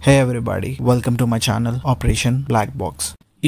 Hey everybody, welcome to my channel Operation Black Box.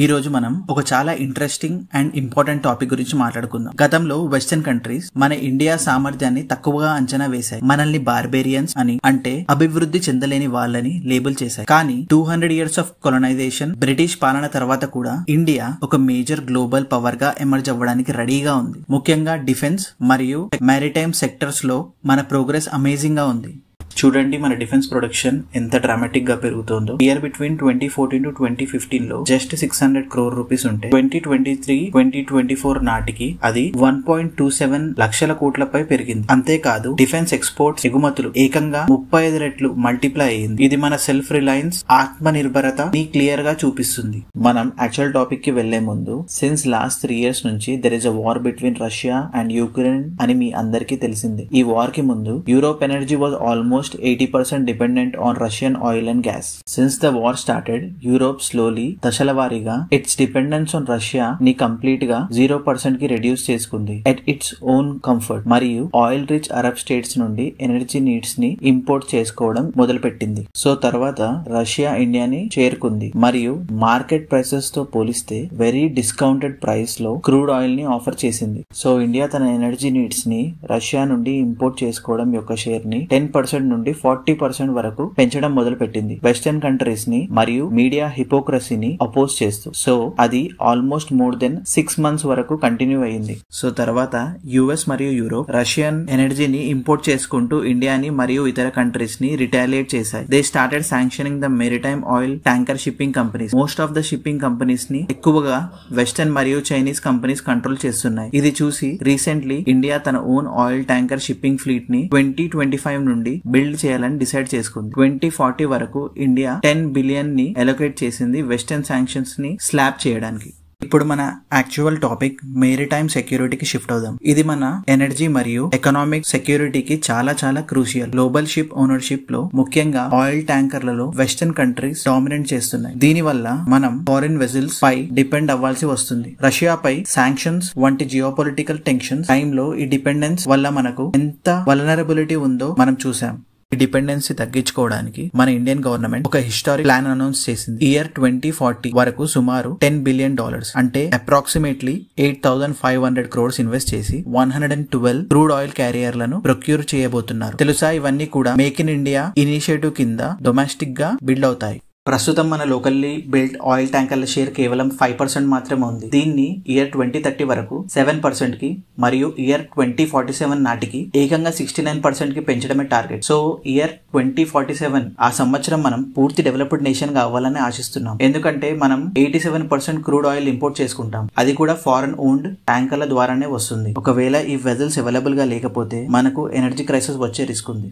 ఈ రోజు మనం ఒక చాలా ఇంట్రెస్టింగ్ అండ్ ఇంపార్టెంట్ టాపిక్ గురించి మాట్లాడుకుందాం. గతంలో వెస్టర్న్ కంట్రీస్ మన ఇండియా సామర్థ్యాన్ని తక్కువగా అంచనా వేశాయి. మనల్ని బార్బేరియన్స్ అని, అంటే అభివృద్ధి చెందలేని వాళ్ళని లేబుల్ చేశాయి. కానీ 200 years ఆఫ్ కొలనైజేషన్, బ్రిటిష్ పాలన తర్వాత కూడా ఇండియా ఒక మేజర్ గ్లోబల్ పవర్ గా ఎమర్జ్ అవ్వడానికి రెడీగా ఉంది. ముఖ్యంగా డిఫెన్స్ మరియు మారిటైమ్ సెక్టర్స్ లో మన ప్రోగ్రెస్ అమేజింగ్ గా ఉంది. చూడండి మన డిఫెన్స్ ప్రొడక్షన్ ఎంత డ్రామాటిక్ గా పెరుగుతుందో. ఇయర్ బిట్వీన్ 2014 to 2015 లో జస్ట్ 600 crore రూపీస్ ఉంటే 2023-2024 నాటికి అది 1.27 లక్షల కోట్లపై పెరిగింది. అంతేకాదు డిఫెన్స్ ఎక్స్పోర్ట్స్ ఎగుమతులు ఏకంగా 35 రెట్లు మల్టిప్లై అయ్యింది. ఇది మన సెల్ఫ్ రిలయన్స్, ఆత్మ నిర్భరత ని క్లియర్ గా చూపిస్తుంది. మనం యాక్చువల్ టాపిక్ కి వెళ్లే ముందు, సిన్స్ లాస్ట్ 3 years నుంచి there is a war between Russia and Ukraine అని మీ అందరికీ తెలిసిందే. ఈ వార్ కి ముందు Europe energy was almost 80% dependent on Russian oil and gas. Since the war started, Europe slowly, దశల వారీగా its dependence on Russia ని కంప్లీట్ గా 0% కి రెడ్యూస్ చేసుకుంది at its own comfort. మరియు ఆయిల్ రిచ్ అరబ్ స్టేట్స్ నుండి ఎనర్జీ నీడ్స్ ని import చేసుకోవడం మొదలుపెట్టింది. సో తర్వాత రష్యా ఇండియాని చేరుకుంది మరియు మార్కెట్ ప్రైసెస్ తో పోలిస్తే వెరీ డిస్కౌంటెడ్ ప్రైస్ లో క్రూడ్ ఆయిల్ ని ఆఫర్ చేసింది. సో ఇండియా తన ఎనర్జీ నీడ్స్ ని రష్యా నుండి ఇంపోర్ట్ చేసుకోవడం యొక్క షేర్ ని 10% నుండి 40% వరకు పెంచడం మొదలు పెట్టింది, వెస్టర్న్ కంట్రీస్ ని మరియు మీడియా హిపోక్రసీని అపోజ్ చేస్తూ. సో అది ఆల్మోస్ట్ మోర్ దెన్ 6 months వరకు కంటిన్యూ అయ్యింది. సో తర్వాత యుఎస్ మరియు యూరోప్ రష్యన్ ఎనర్జీని ఇంపోర్ట్ చేసుకుంటూ ఇండియాని మరియు ఇతర కంట్రీస్ ని రిటాలియేట్ చేశాయి. They started sanctioning the maritime oil tanker shipping companies. Most of the shipping companies ని ఎక్కువగా వెస్టర్న్ మరియు చైనీస్ కంపెనీస్ కంట్రోల్ చేస్తున్నాయి. ఇది చూసి రీసెంట్లీ ఇండియా తన own oil tanker shipping fleet ని 2025 నుండి బిల్డ్ చేయాలని డిసైడ్ చేసుకుంది. 2040 వరకు ఇండియా 10 billion ని అలొకేట్ చేసింది వెస్టర్న్ శాంక్షన్స్ ని స్లాబ్ చేయడానికి. ఇప్పుడు మన యాక్చువల్ టాపిక్ మేరిటైమ్ సెక్యూరిటీకి షిఫ్ట్ అవుదాం. ఇది మన ఎనర్జీ మరియు ఎకనామిక్ సెక్యూరిటీకి చాలా చాలా క్రూషియల్. గ్లోబల్ షిప్ ఓనర్షిప్ లో ముఖ్యంగా ఆయిల్ ట్యాంకర్లలో వెస్టర్న్ కంట్రీస్ డామినేట్ చేస్తున్నాయి. దీని వల్ల మనం ఫారిన్ వెజిల్స్ పై డిపెండ్ అవ్వాల్సి వస్తుంది. రష్యాపై శాంక్షన్స్ వంటి జియోపొలిటికల్ టెన్షన్స్ టైంలో ఈ డిపెండెన్స్ వల్ల మనకు ఎంత వల్నరబిలిటీ ఉందో మనం చూసాం. ఈ డిపెండెన్సీ తగ్గించుకోవడానికి మన ఇండియన్ గవర్నమెంట్ ఒక హిస్టారిక్ ప్లాన్ అనౌన్స్ చేసింది. ఇయర్ 2040 వరకు సుమారు $10 billion అంటే అప్రాక్సిమేట్లీ 8,500 crores ఇన్వెస్ట్ చేసి 112 క్రూడ్ ఆయిల్ క్యారియర్లను ప్రొక్యూర్ చేయబోతున్నారు. తెలుసా, ఇవన్నీ కూడా మేక్ ఇన్ ఇండియా ఇనిషియేటివ్ కింద డొమెస్టిక్ గా బిల్డ్ అవుతాయి. ప్రస్తుతం మన లోకల్లీ బిల్డ్ ఆయిల్ ట్యాంకర్ల షేర్ కేవలం 5% మాత్రమే ఉంది. దీన్ని ఇయర్ 2030 వరకు 7% కి మరియు ఇయర్ 2047 నాటికి ఏకంగా 69% కి పెంచడమే టార్గెట్. సో ఇయర్ 2047 ఆ సంవత్సరం మనం పూర్తి డెవలప్డ్ నేషన్ గా అవ్వాలని ఆశిస్తున్నాం. ఎందుకంటే మనం 87% క్రూడ్ ఆయిల్ ఇంపోర్ట్ చేసుకుంటాం. అది కూడా ఫారెన్ ఓన్డ్ ట్యాంకర్ల ద్వారానే వస్తుంది. ఒకవేళ ఈ వెజల్స్ అవైలబుల్ గా లేకపోతే మనకు ఎనర్జీ క్రైసిస్ వచ్చే రిస్క్ ఉంది.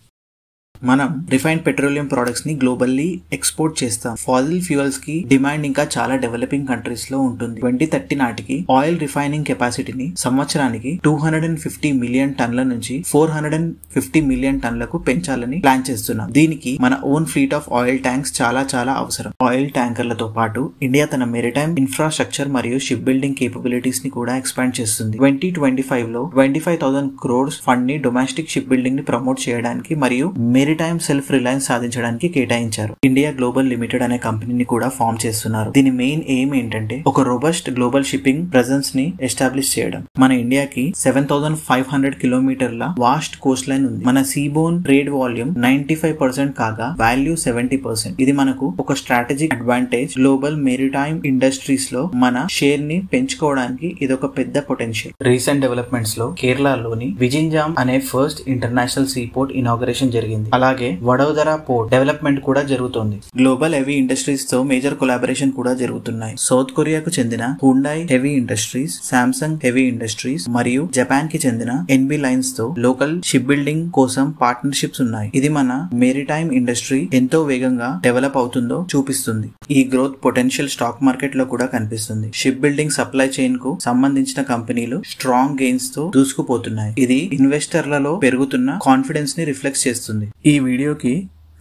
మనం రిఫైన్డ్ పెట్రోలియం ప్రొడక్ట్స్ ని గ్లోబల్లీ ఎక్స్పోర్ట్ చేస్తాం. ఫాజిల్ ఫ్యూయల్స్ కి డిమాండ్ ఇంకా చాలా డెవలపింగ్ కంట్రీస్ లో ఉంటుంది. 2030 నాటికి ఆయిల్ రిఫైనింగ్ కెపాసిటీని సంవత్సరానికి 250 million టన్ల నుంచి 450 million టన్లకు పెంచాలని ప్లాన్ చేస్తున్నాం. దీనికి మన own fleet of oil tanks చాలా చాలా అవసరం. ఆయిల్ ట్యాంకర్లతో పాటు ఇండియా తన మెరిటైమ్ ఇన్ఫ్రాస్ట్రక్చర్ మరియు షిప్ బిల్డింగ్ కేపబిలిటీస్ ని కూడా ఎక్స్పాండ్ చేస్తుంది. 2025 లో 25,000 crores ఫండ్ ని డొమెస్టిక్ షిప్ బిల్డింగ్ ని ప్రమోట్ చేయడానికి మరియు మెరిటైమ్ సెల్ఫ్ రిలయన్స్ సాధించడానికి కేటాయించారు. ఇండియా గ్లోబల్ లిమిటెడ్ అనే కంపెనీని కూడా ఫామ్ చేస్తున్నారు. దీని మెయిన్ ఎయిమ్ ఏంటంటే ఒక రోబస్ట్ గ్లోబల్ షిప్పింగ్ ప్రెజెన్స్ ని ఎస్టాబ్లిష్ చేయడం. మన ఇండియాకి 7,500 kilometerల వాస్ట్ కోస్ట్ లైన్ ఉంది. మన సీబోన్ ట్రేడ్ వాల్యూమ్ 95% కాగా వాల్యూ 70%. ఇది మనకు ఒక strategic advantage. Global maritime industries లో మన షేర్ ని పెంచుకోవడానికి ఇది ఒక పెద్ద పొటెన్షియల్. రీసెంట్ డెవలప్మెంట్స్ లో కేరళలోని విజింజామ్ అనే first international see port inauguration జరిగింది. అలాగే వడోదర పోర్ట్ డెవలప్మెంట్ కూడా జరుగుతుంది. గ్లోబల్ హెవీ ఇండస్ట్రీస్ తో మేజర్ కొలాబరేషన్ కూడా జరుగుతున్నాయి. సౌత్ కొరియాకు చెందిన Hyundai heavy industries, Samsung heavy industries మరియు జపాన్ కి చెందిన ఎన్బి లైన్స్ తో లోకల్ షిప్ బిల్డింగ్ కోసం పార్ట్నర్షిప్స్ ఉన్నాయి. ఇది మన మెరిటైమ్ ఇండస్ట్రీ ఎంతో వేగంగా డెవలప్ అవుతుందో చూపిస్తుంది. ఈ గ్రోత్ పొటెన్షియల్ స్టాక్ మార్కెట్ లో కూడా కనిపిస్తుంది. షిప్ బిల్డింగ్ సప్లై చైన్ కు సంబంధించిన కంపెనీలు స్ట్రాంగ్ గెయిన్స్ తో దూసుకుపోతున్నాయి. ఇది ఇన్వెస్టర్లలో పెరుగుతున్న కాన్ఫిడెన్స్ ని రిఫ్లెక్ట్ చేస్తుంది. ఈ వీడియోకి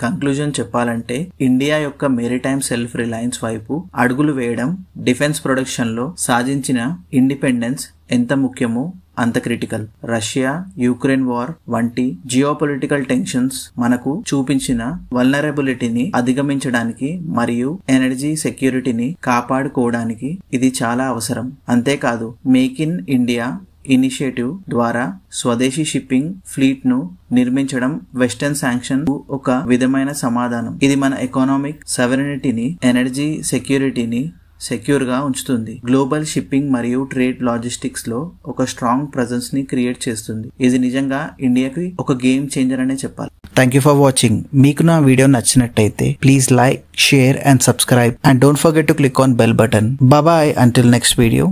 కంక్లూజన్ చెప్పాలంటే ఇండియా యొక్క మెరిటైమ్ సెల్ఫ్ రిలయన్స్ వైపు అడుగులు వేయడం డిఫెన్స్ ప్రొడక్షన్ లో సాధించిన ఇండిపెండెన్స్ ఎంత ముఖ్యమో అంత క్రిటికల్. రష్యా యుక్రెయిన్ వార్ వంటి జియోపొలిటికల్ టెన్షన్స్ మనకు చూపించిన వల్నరబిలిటీని అధిగమించడానికి మరియు ఎనర్జీ సెక్యూరిటీని కాపాడుకోవడానికి ఇది చాలా అవసరం. అంతేకాదు, మేక్ ఇన్ ఇండియా ఇనిషియేటివ్ ద్వారా స్వదేశీ షిప్పింగ్ ఫ్లీట్ ను నిర్మించడం వెస్టర్న్ శాంక్షన్ ఒక విధమైన సమాధానం. ఇది మన ఎకనామిక్ సవెరెనిటీని, ఎనర్జీ సెక్యూరిటీని సెక్యూర్ గా ఉంచుతుంది. గ్లోబల్ షిప్పింగ్ మరియు ట్రేడ్ లాజిస్టిక్స్ లో ఒక స్ట్రాంగ్ ప్రెజెన్స్ ని క్రియేట్ చేస్తుంది. ఇది నిజంగా ఇండియాకి ఒక గేమ్ చేంజర్ అనే చెప్పాలి. Thank you for watching. మీకు నా వీడియో నచ్చినట్టయితే please like, share and subscribe and don't forget to click on bell button. Bye until next video.